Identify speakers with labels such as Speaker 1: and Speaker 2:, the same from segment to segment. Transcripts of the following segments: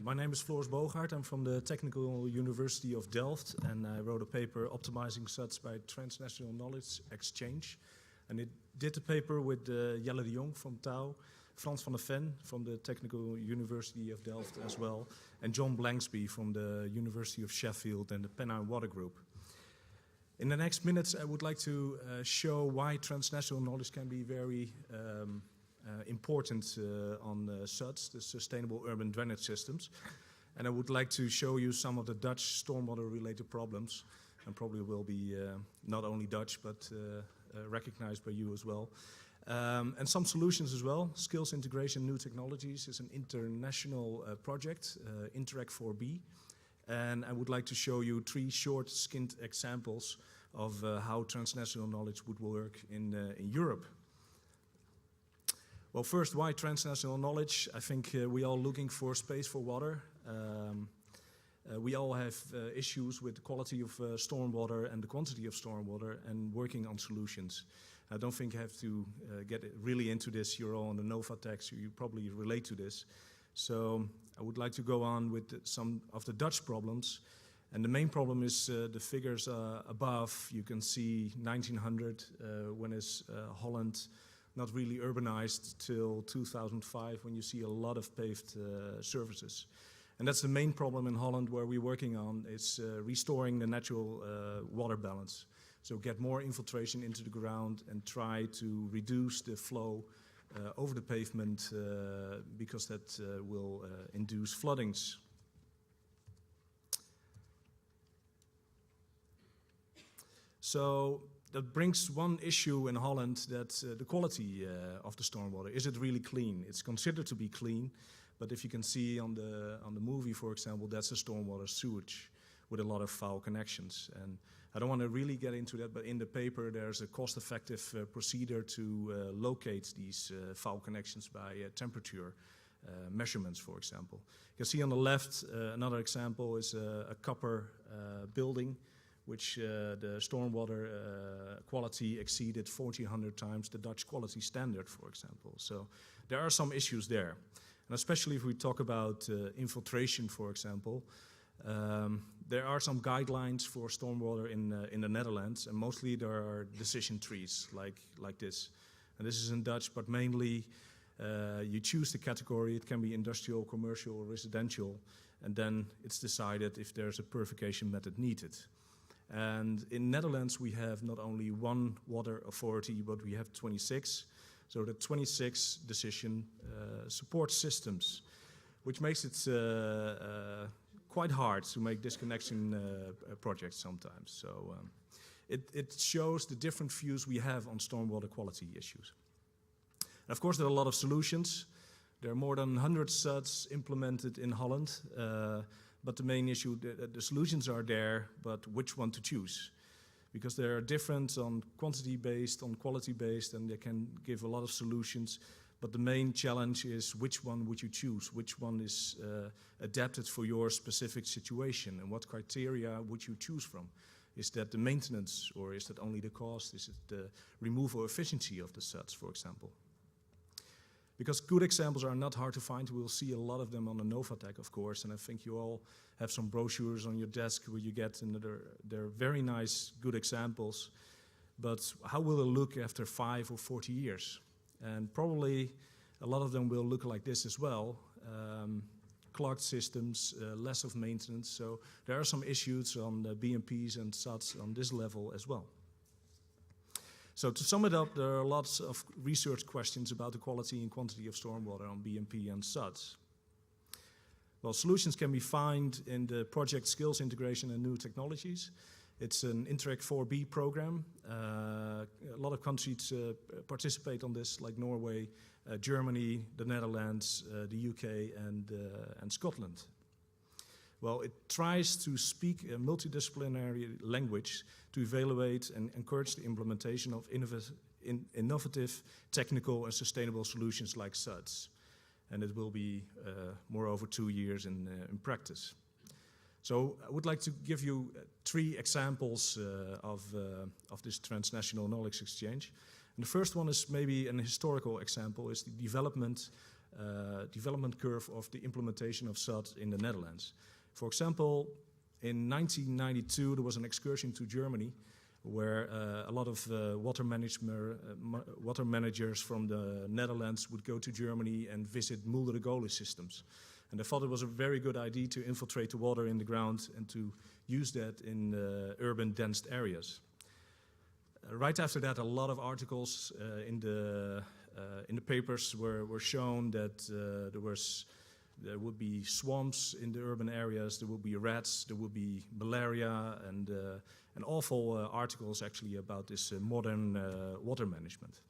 Speaker 1: My name is Floris Boogaard. I'm from the Technical University of Delft, and I wrote a paper optimizing SUDS by transnational knowledge exchange. And it did the paper with Jelle de Jong from TOW, Frans van der Ven from the Technical University of Delft as well, and John Blanksby from the University of Sheffield and the Pennine Water Group. In the next minutes, I would like to show why transnational knowledge can be very important on SUDS, the Sustainable Urban Drainage Systems. And I would like to show you some of the Dutch stormwater-related problems, and probably will be not only Dutch, but recognized by you as well. And some solutions as well. Skills integration, new technologies is an international project, Interact 4B. And I would like to show you 3 short-skinned examples of how transnational knowledge would work in Europe. Well, first, why transnational knowledge? I think we are all looking for space for water. We all have issues with the quality of stormwater and the quantity of stormwater and working on solutions. I don't think I have to get really into this. You're all on the novatech, so you probably relate to this. So I would like to go on with some of the Dutch problems. And the main problem is the figures above. You can see 1900, when is Holland not really urbanized till 2005, when you see a lot of paved surfaces. And that's the main problem in Holland where we're working on, is restoring the natural water balance. So get more infiltration into the ground and try to reduce the flow over the pavement because that will induce floodings. So that brings one issue in Holland, that the quality of the stormwater. Is it really clean? It's considered to be clean, but if you can see on the movie, for example, that's a stormwater sewage with a lot of foul connections. And I don't want to really get into that, but in the paper there's a cost-effective procedure to locate these foul connections by temperature measurements, for example. You can see on the left another example is a copper building, which the stormwater quality exceeded 1,400 times the Dutch quality standard, for example. So there are some issues there. And especially if we talk about infiltration, for example, there are some guidelines for stormwater in the Netherlands, and mostly there are decision trees like this. And this is in Dutch, but mainly you choose the category. It can be industrial, commercial, or residential, and then it's decided if there's a purification method needed. And in Netherlands, we have not only one water authority, but we have 26. So the 26 decision support systems, which makes it quite hard to make disconnection projects sometimes. So it shows the different views we have on stormwater quality issues. And of course, there are a lot of solutions. There are more than 100 SUDS implemented in Holland. But the main issue, the solutions are there, but which one to choose? Because they are different on quantity-based, on quality-based, and they can give a lot of solutions. But the main challenge is which one would you choose? Which one is adapted for your specific situation? And what criteria would you choose from? Is that the maintenance, or is that only the cost? Is it the removal efficiency of the SUDS, for example? Because good examples are not hard to find. We'll see a lot of them on the novatech, of course, and I think you all have some brochures on your desk where you get, and they're very nice, good examples. But how will it look after 5 or 40 years? And probably a lot of them will look like this as well. Clogged systems, less of maintenance. So there are some issues on the BMPs and SUDS on this level as well. So to sum it up, there are lots of research questions about the quality and quantity of stormwater on BMP and SUDS. Well, solutions can be found in the project Skills Integration and New Technologies. It's an Interact 4B program. A lot of countries participate on this, like Norway, Germany, the Netherlands, the UK, and Scotland. Well, it tries to speak a multidisciplinary language to evaluate and encourage the implementation of innovative, technical, and sustainable solutions like SUDS. And it will be moreover 2 years in practice. So I would like to give you 3 examples of this transnational knowledge exchange. And the first one is maybe an historical example, is the development development curve of the implementation of SUDS in the Netherlands. For example, in 1992 there was an excursion to Germany where a lot of water managers from the Netherlands would go to Germany and visit mulder-regole systems. And they thought it was a very good idea to infiltrate the water in the ground and to use that in urban dense areas. Right after that, a lot of articles in the papers were shown that there would be swamps in the urban areas, there would be rats, there would be malaria, and awful articles actually about this modern water management.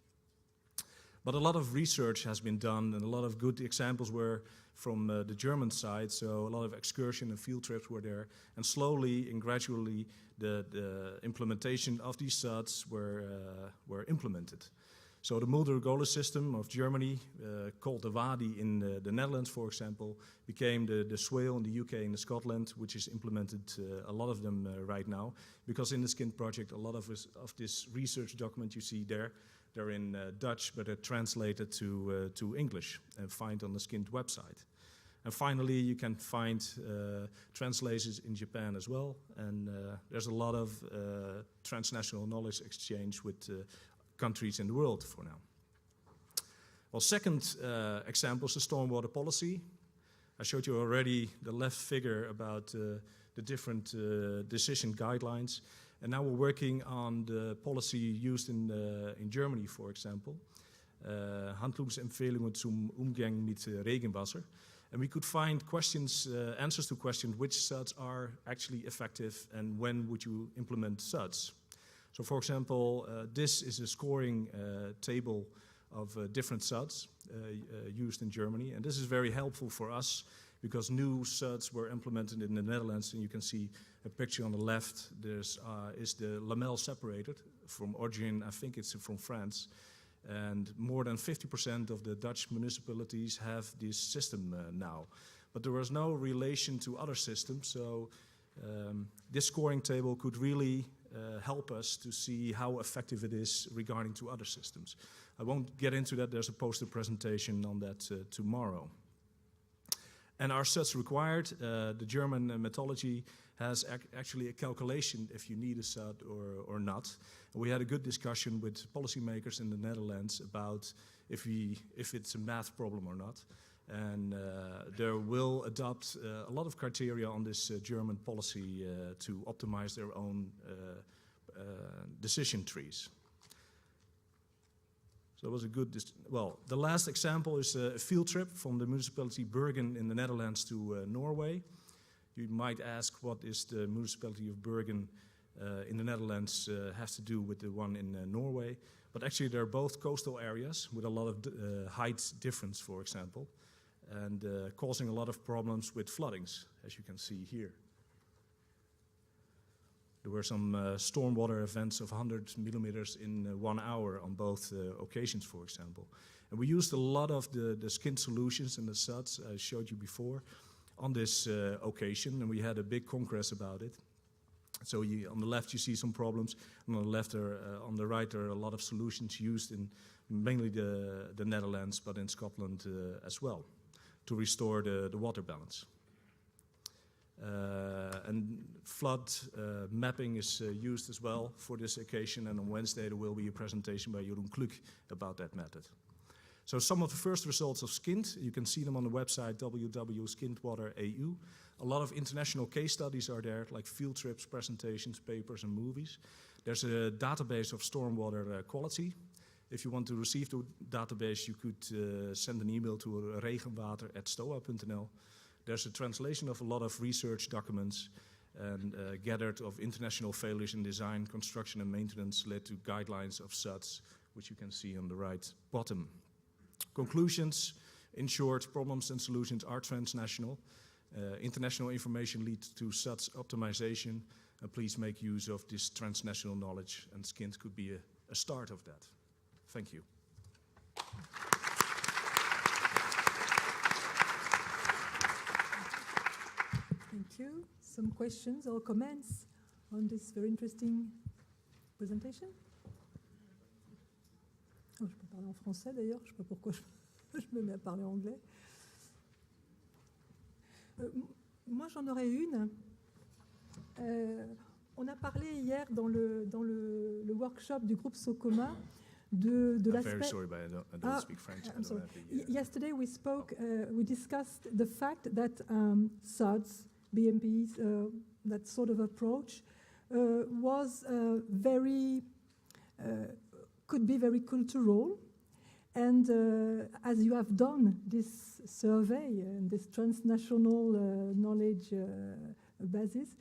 Speaker 1: But a lot of research has been done, and a lot of good examples were from the German side, so a lot of excursion and field trips were there, and slowly and gradually the implementation of these SUDS were implemented. So the mulder-regole system of Germany, called the Wadi in the Netherlands, for example, became the Swale in the UK and the Scotland, which is implemented, a lot of them right now. Because in the SKINT project, a lot of this research document you see there, they're in Dutch, but they're translated to English and find on the SKINT website. And finally, you can find translations in Japan as well. And there's a lot of transnational knowledge exchange with countries in the world for now. Well, second example is the stormwater policy. I showed you already the left figure about the different decision guidelines. And now we're working on the policy used in Germany, for example. Handlungsempfehlungen zum Umgang mit Regenwasser. And we could find answers to questions which SUDS are actually effective and when would you implement SUDS. So for example, this is a scoring table of different SUDS used in Germany. And this is very helpful for us because new SUDS were implemented in the Netherlands. And you can see a picture on the left. There's is the lamelle separated from origin, I think it's from France. And more than 50% of the Dutch municipalities have this system now. But there was no relation to other systems. So this scoring table could really help us to see how effective it is regarding to other systems. I won't get into that. There's a poster presentation on that tomorrow. And our SUDS required, the German methodology has actually a calculation if you need a SUD or not. And we had a good discussion with policymakers in the Netherlands about if it's a math problem or not. And they will adopt a lot of criteria on this German policy to optimize their own decision trees. So it was a good, well, the last example is a field trip from the municipality Bergen in the Netherlands to Norway. You might ask, what is the municipality of Bergen in the Netherlands has to do with the one in Norway? But actually they're both coastal areas with a lot of height difference, for example, and causing a lot of problems with floodings, as you can see here. There were some stormwater events of 100 millimeters in 1 hour on both occasions, for example. And we used a lot of the SKINT solutions and the SUDS I showed you before on this occasion, and we had a big congress about it. So on the left you see some problems, and on the left on the right there are a lot of solutions used in mainly the Netherlands, but in Scotland as well, to restore the water balance. And flood mapping is used as well for this occasion, and on Wednesday there will be a presentation by Jeroen Kluk about that method. So some of the first results of SKINT, you can see them on the website www.skintwater.eu. A lot of international case studies are there, like field trips, presentations, papers and movies. There's a database of stormwater quality. If you want to receive the database, you could send an email to regenwater@stoa.nl. There's a translation of a lot of research documents and gathered of international failures in design, construction and maintenance led to guidelines of SUDS, which you can see on the right bottom. Conclusions, in short, problems and solutions are transnational. International information leads to SUDS optimization, and please make use of this transnational knowledge, and SKINT could be a start of that. Thank you.
Speaker 2: Thank you. Some questions or comments on this very interesting presentation? Oh, je peux parler en français d'ailleurs, je ne sais pas pourquoi je Je me mets à parler anglais. Moi, j'en aurais une. On a parlé hier dans le workshop du groupe Socoma de
Speaker 1: I'm
Speaker 2: l'aspect...
Speaker 1: very sorry, but I don't speak French. I
Speaker 2: I'm
Speaker 1: don't
Speaker 2: sorry.
Speaker 1: have the,
Speaker 2: Yesterday we spoke, we discussed the fact that SUDS BMPs, that sort of approach, was could be very cultural. And as you have done this survey and this transnational knowledge basis,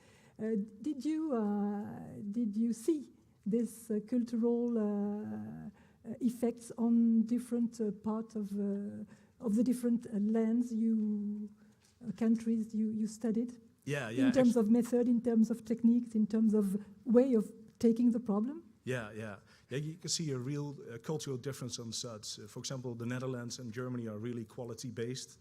Speaker 2: did you see this cultural effects on different part of the different lands countries you studied?
Speaker 1: Yeah.
Speaker 2: In terms of method, in terms of techniques, in terms of way of taking the problem?
Speaker 1: Yeah, you can see a real cultural difference on SUDS. For example, the Netherlands and Germany are really quality-based,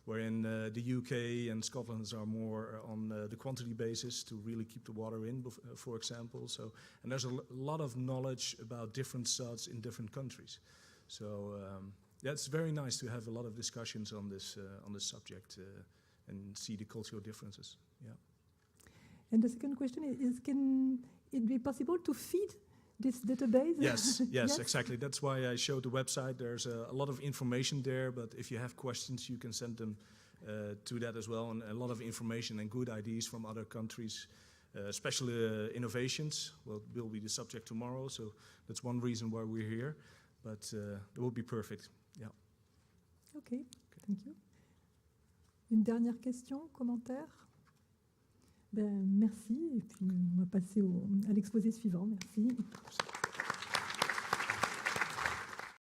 Speaker 1: wherein the UK and Scotland are more on the quantity basis to really keep the water in, for example. So, and there's a lot of knowledge about different SUDS in different countries. So, it's very nice to have a lot of discussions on this subject and see the cultural differences. Yeah.
Speaker 2: And the second question is, can it be possible to feed this database?
Speaker 1: Yes, exactly. That's why I showed the website. There's a lot of information there, but if you have questions, you can send them to that as well. And a lot of information and good ideas from other countries, especially innovations. Well, will be the subject tomorrow, so that's one reason why we're here. But it will be perfect. Yeah.
Speaker 2: Okay, thank you. Une dernière question, commentaire? Ben, merci, et puis on va passer à l'exposé suivant. Merci.